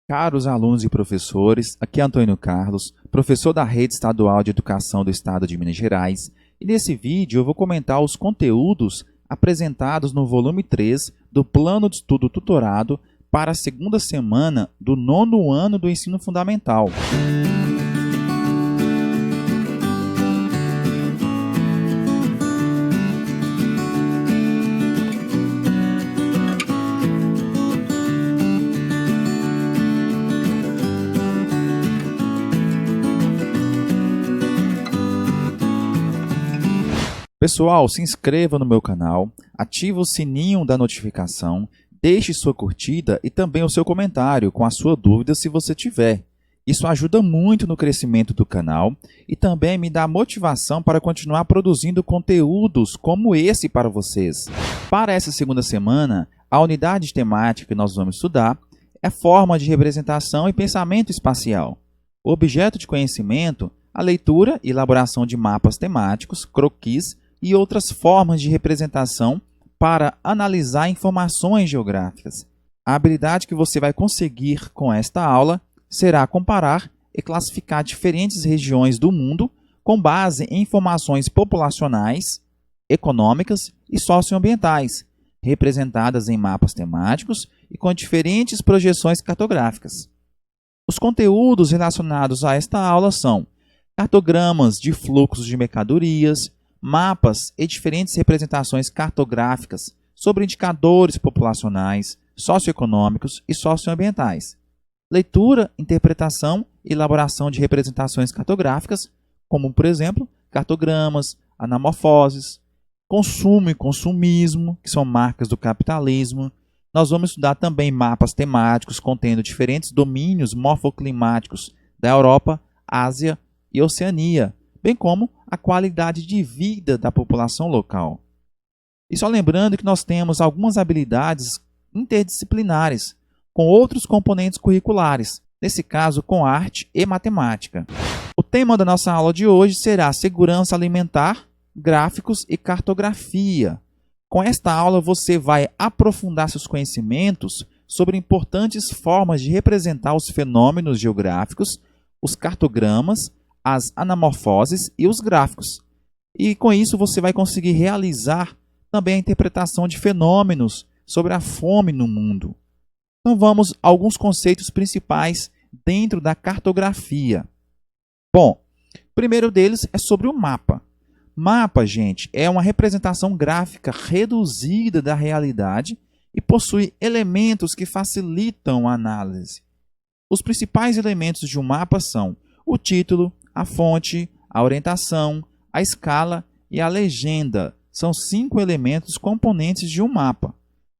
Caros alunos e professores, aqui é Antônio Carlos, professor da Rede Estadual de Educação do Estado de Minas Gerais, e nesse vídeo eu vou comentar os conteúdos apresentados no volume 3 do Plano de Estudo Tutorado para a segunda semana do nono ano do ensino fundamental. Pessoal, se inscreva no meu canal, ative o sininho da notificação, deixe sua curtida e também o seu comentário com a sua dúvida se você tiver. Isso ajuda muito no crescimento do canal e também me dá motivação para continuar produzindo conteúdos como esse para vocês. Para essa segunda semana, a unidade temática que nós vamos estudar é forma de representação e pensamento espacial. O objeto de conhecimento, a leitura e elaboração de mapas temáticos, croquis e outras formas de representação para analisar informações geográficas. A habilidade que você vai conseguir com esta aula será comparar e classificar diferentes regiões do mundo com base em informações populacionais, econômicas e socioambientais, representadas em mapas temáticos e com diferentes projeções cartográficas. Os conteúdos relacionados a esta aula são cartogramas de fluxos de mercadorias, mapas e diferentes representações cartográficas sobre indicadores populacionais, socioeconômicos e socioambientais. Leitura, interpretação e elaboração de representações cartográficas, como, por exemplo, cartogramas, anamorfoses, consumo e consumismo, que são marcas do capitalismo. Nós vamos estudar também mapas temáticos contendo diferentes domínios morfoclimáticos da Europa, Ásia e Oceania, bem como a qualidade de vida da população local. E só lembrando que nós temos algumas habilidades interdisciplinares com outros componentes curriculares, nesse caso com arte e matemática. O tema da nossa aula de hoje será segurança alimentar, gráficos e cartografia. Com esta aula você vai aprofundar seus conhecimentos sobre importantes formas de representar os fenômenos geográficos, os cartogramas, as anamorfoses e os gráficos. E com isso você vai conseguir realizar também a interpretação de fenômenos sobre a fome no mundo. Então vamos a alguns conceitos principais dentro da cartografia. Bom, o primeiro deles é sobre o mapa. Mapa, gente, é uma representação gráfica reduzida da realidade e possui elementos que facilitam a análise. Os principais elementos de um mapa são o título, a fonte, a orientação, a escala e a legenda. São 5 elementos componentes de um mapa.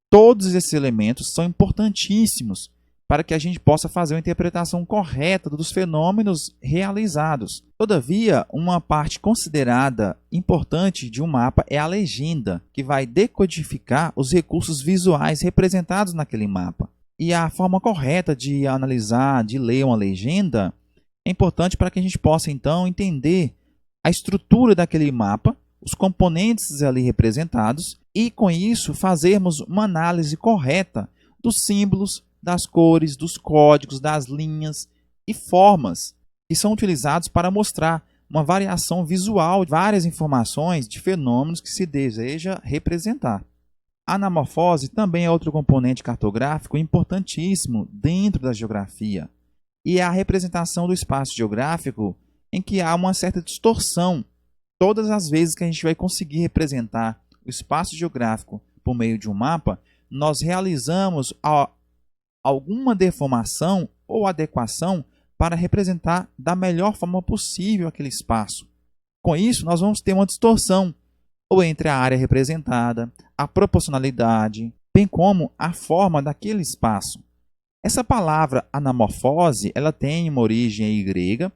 Todos esses elementos são importantíssimos para que a gente possa fazer uma interpretação correta dos fenômenos realizados. Todavia, uma parte considerada importante de um mapa é a legenda, que vai decodificar os recursos visuais representados naquele mapa. E a forma correta de analisar, de ler uma legenda, é importante para que a gente possa, então, entender a estrutura daquele mapa, os componentes ali representados e, com isso, fazermos uma análise correta dos símbolos, das cores, dos códigos, das linhas e formas que são utilizados para mostrar uma variação visual de várias informações de fenômenos que se deseja representar. A anamorfose também é outro componente cartográfico importantíssimo dentro da geografia. E é a representação do espaço geográfico em que há uma certa distorção. Todas as vezes que a gente vai conseguir representar o espaço geográfico por meio de um mapa, nós realizamos alguma deformação ou adequação para representar da melhor forma possível aquele espaço. Com isso, nós vamos ter uma distorção ou entre a área representada, a proporcionalidade, bem como a forma daquele espaço. Essa palavra anamorfose, ela tem uma origem grega,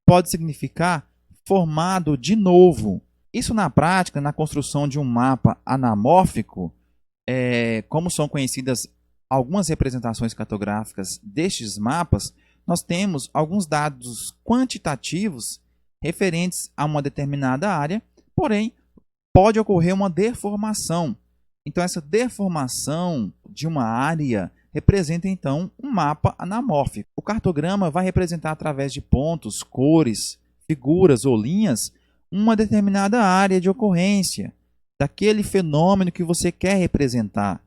pode significar formado de novo. Isso na prática, na construção de um mapa anamórfico, como são conhecidas algumas representações cartográficas destes mapas, nós temos alguns dados quantitativos referentes a uma determinada área, porém, pode ocorrer uma deformação. Então, essa deformação de uma área representa então um mapa anamórfico. O cartograma vai representar através de pontos, cores, figuras ou linhas uma determinada área de ocorrência daquele fenômeno que você quer representar.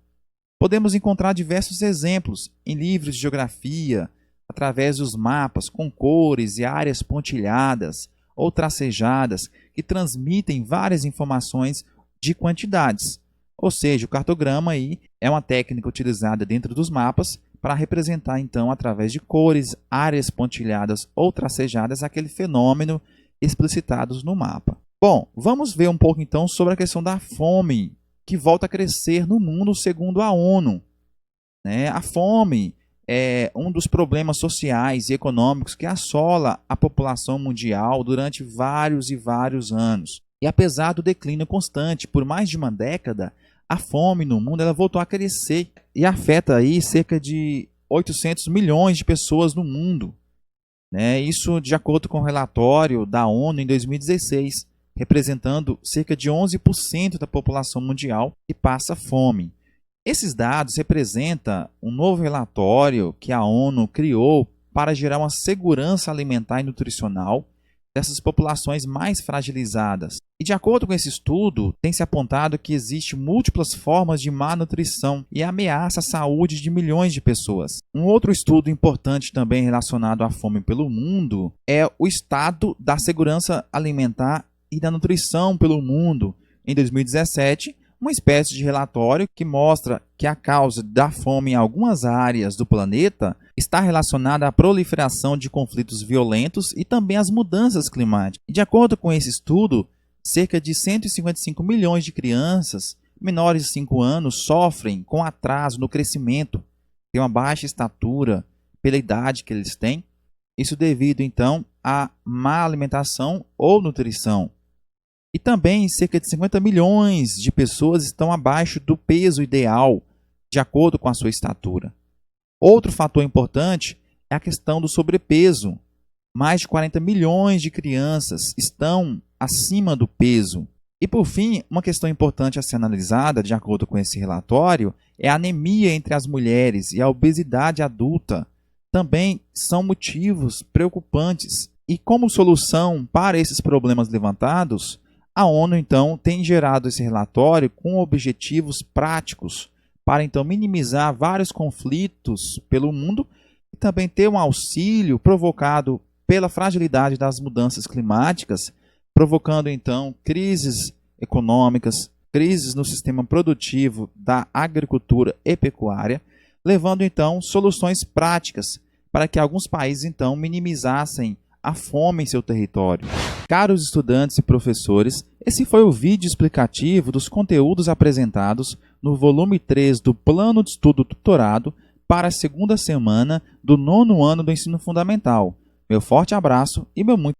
Podemos encontrar diversos exemplos em livros de geografia, através dos mapas com cores e áreas pontilhadas ou tracejadas que transmitem várias informações de quantidades. Ou seja, o cartograma aí é uma técnica utilizada dentro dos mapas para representar, então, através de cores, áreas pontilhadas ou tracejadas, aquele fenômeno explicitados no mapa. Bom, vamos ver um pouco, então, sobre a questão da fome, que volta a crescer no mundo segundo a ONU. A fome é um dos problemas sociais e econômicos que assola a população mundial durante vários e vários anos. E apesar do declínio constante por mais de uma década, a fome no mundo ela voltou a crescer e afeta aí cerca de 800 milhões de pessoas no mundo. Isso de acordo com o relatório da ONU em 2016, representando cerca de 11% da população mundial que passa fome. Esses dados representam um novo relatório que a ONU criou para gerar uma segurança alimentar e nutricional dessas populações mais fragilizadas. E de acordo com esse estudo, tem se apontado que existem múltiplas formas de má nutrição e ameaça a saúde de milhões de pessoas. Um outro estudo importante também relacionado à fome pelo mundo é o estado da segurança alimentar e da nutrição pelo mundo. Em 2017, uma espécie de relatório que mostra que a causa da fome em algumas áreas do planeta está relacionada à proliferação de conflitos violentos e também às mudanças climáticas. De acordo com esse estudo, cerca de 155 milhões de crianças menores de 5 anos sofrem com atraso no crescimento, têm uma baixa estatura pela idade que eles têm, isso devido então à má alimentação ou nutrição. E também cerca de 50 milhões de pessoas estão abaixo do peso ideal, de acordo com a sua estatura. Outro fator importante é a questão do sobrepeso. Mais de 40 milhões de crianças estão acima do peso. E por fim, uma questão importante a ser analisada, de acordo com esse relatório, é a anemia entre as mulheres e a obesidade adulta. Também são motivos preocupantes. E como solução para esses problemas levantados, a ONU, então, tem gerado esse relatório com objetivos práticos para, então, minimizar vários conflitos pelo mundo e também ter um auxílio provocado pela fragilidade das mudanças climáticas, provocando, então, crises econômicas, crises no sistema produtivo da agricultura e pecuária, levando, então, soluções práticas para que alguns países, então, minimizassem a fome em seu território. Caros estudantes e professores, esse foi o vídeo explicativo dos conteúdos apresentados no volume 3 do Plano de Estudo Tutorado para a segunda semana do 9º ano do Ensino Fundamental. Meu forte abraço e meu muito